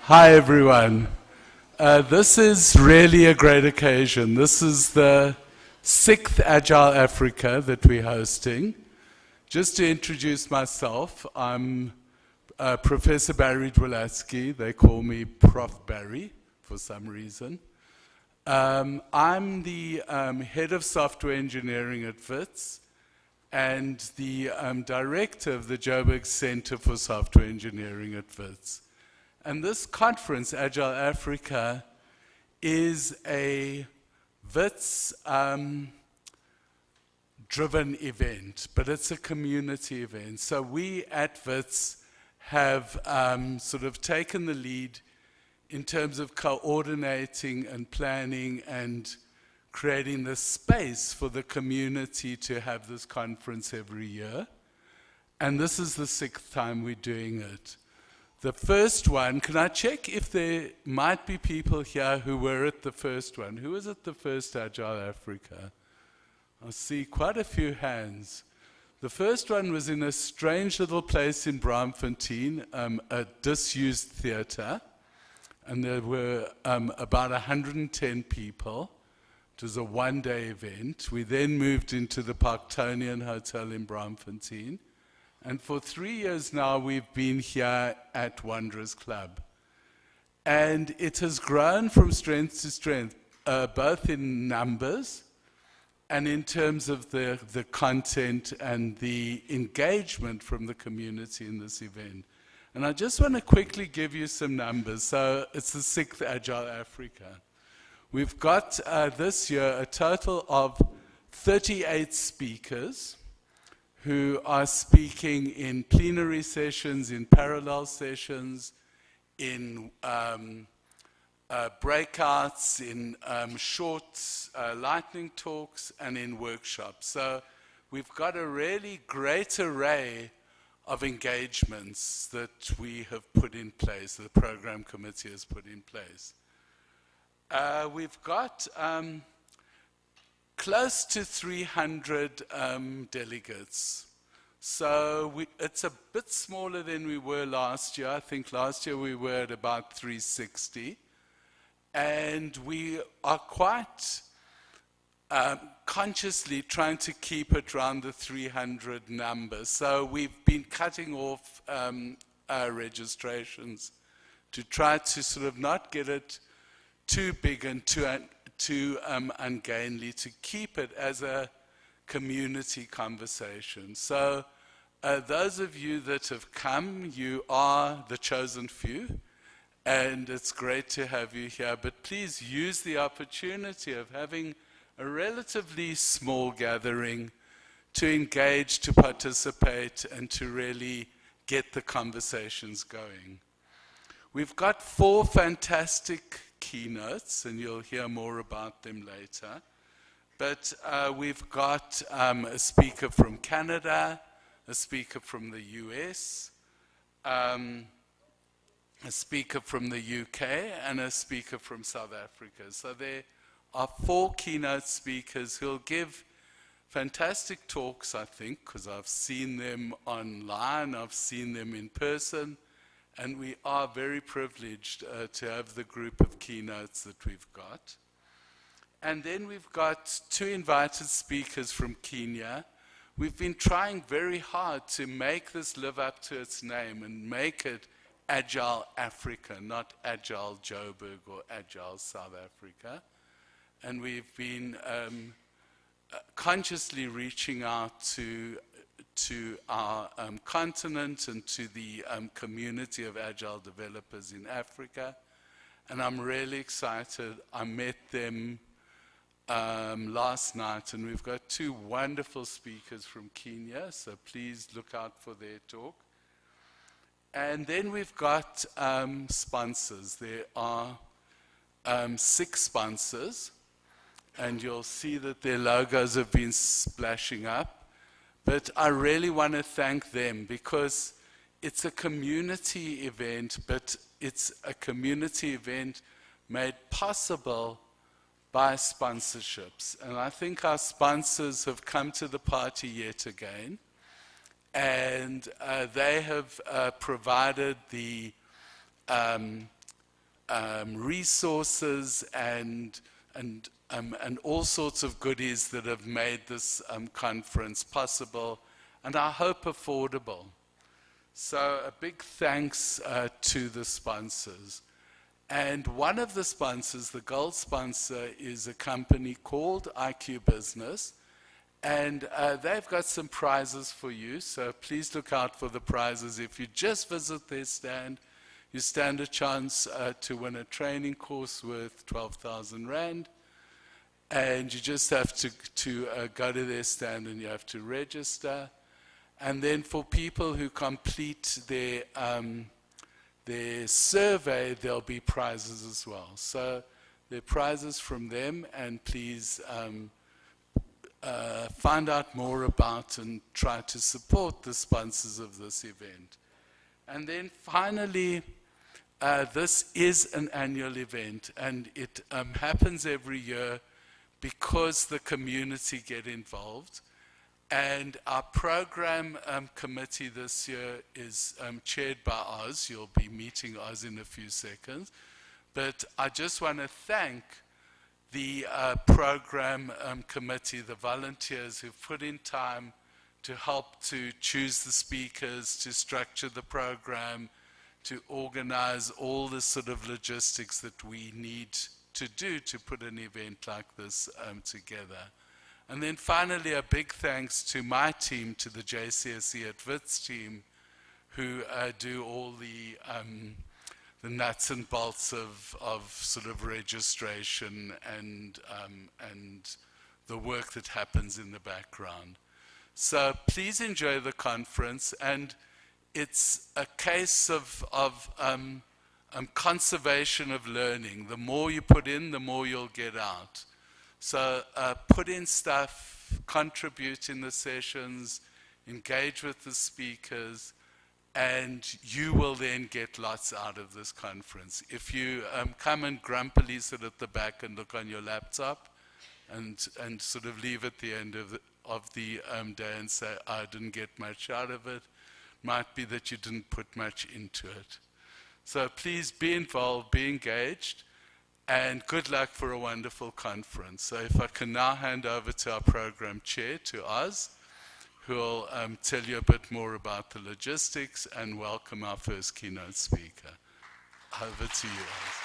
Hi everyone. This is really a great occasion. This is the 6th Agile Africa that we're hosting. Just to introduce myself, I'm Professor Barry Dwolatzky. They call me Prof. Barry for some reason. I'm the head of software engineering at WITS and the director of the Joburg Center for Software Engineering at WITS. And this conference, Agile Africa, is a WITS-driven event, but it's a community event. So we at WITS have sort of taken the lead in terms of coordinating and planning and creating the space for the community to have this conference every year. And this is the 6th time we're doing it. The first one, can I check if there might be people here who were at the first one? Who was at the first Agile Africa? I see quite a few hands. The first one was in a strange little place in Braamfontein, a disused theatre, and there were about 110 people. It was a one-day event. We then moved into the Parktonian Hotel in Braamfontein. And for 3 years now, we've been here at Wanderers Club. And it has grown from strength to strength, both in numbers and in terms of the content and the engagement from the community in this event. And I just want to quickly give you some numbers. So it's the 6th Agile Africa. We've got this year a total of 38 speakers who are speaking in plenary sessions, in parallel sessions, in breakouts, in short lightning talks, and in workshops. So we've got a really great array of engagements that we have put in place, the program committee has put in place. We've got close to 300 delegates. So it's a bit smaller than we were last year. I think last year we were at about 360. And we are quite consciously trying to keep it around the 300 number. So we've been cutting off our registrations to try to sort of not get it too big and too ungainly, to keep it as a community conversation. So those of you that have come, you are the chosen few, and it's great to have you here. But please use the opportunity of having a relatively small gathering to engage, to participate, and to really get the conversations going. We've got 4 fantastic keynotes, and you'll hear more about them later. But we've got a speaker from Canada, a speaker from the US, a speaker from the UK, and a speaker from South Africa. So there are 4 keynote speakers who'll give fantastic talks, I think, because I've seen them online, I've seen them in person. And we are very privileged to have the group of keynotes that we've got. And then we've got 2 invited speakers from Kenya. We've been trying very hard to make this live up to its name and make it Agile Africa, not Agile Joburg or Agile South Africa. And we've been consciously reaching out to our continent and to the community of Agile developers in Africa. And I'm really excited. I met them last night, and we've got 2 wonderful speakers from Kenya, so please look out for their talk. And then we've got sponsors. There are 6 sponsors, and you'll see that their logos have been splashing up. But I really want to thank them, because it's a community event, but it's a community event made possible by sponsorships. And I think our sponsors have come to the party yet again. And they have provided the resources and all sorts of goodies that have made this conference possible, and I hope affordable. So a big thanks to the sponsors. And one of the sponsors, the gold sponsor, is a company called IQ Business. And they've got some prizes for you, so please look out for the prizes. If you just visit their stand, you stand a chance to win a training course worth 12,000 Rand. And you just have to go to their stand and you have to register. And then for people who complete their survey, there'll be prizes as well. So there are prizes from them, and please find out more about and try to support the sponsors of this event. And then finally, this is an annual event, and it happens every year because the community get involved. And our program committee this year is chaired by Oz. You'll be meeting Oz in a few seconds. But I just want to thank the program committee, the volunteers who've put in time to help to choose the speakers, to structure the program, to organize all the sort of logistics that we need to do to put an event like this together. And then finally, a big thanks to my team, to the JCSE at Wits team, who do all the nuts and bolts of sort of registration and the work that happens in the background. So please enjoy the conference, and it's a case of conservation of learning. The more you put in, the more you'll get out. So put in stuff, contribute in the sessions, engage with the speakers, and you will then get lots out of this conference. If you come and grumpily sit at the back and look on your laptop and sort of leave at the end of the day and say, I didn't get much out of it, might be that you didn't put much into it. So please be involved, be engaged, and good luck for a wonderful conference. So if I can now hand over to our program chair, to Oz, who will tell you a bit more about the logistics and welcome our first keynote speaker. Over to you, Oz.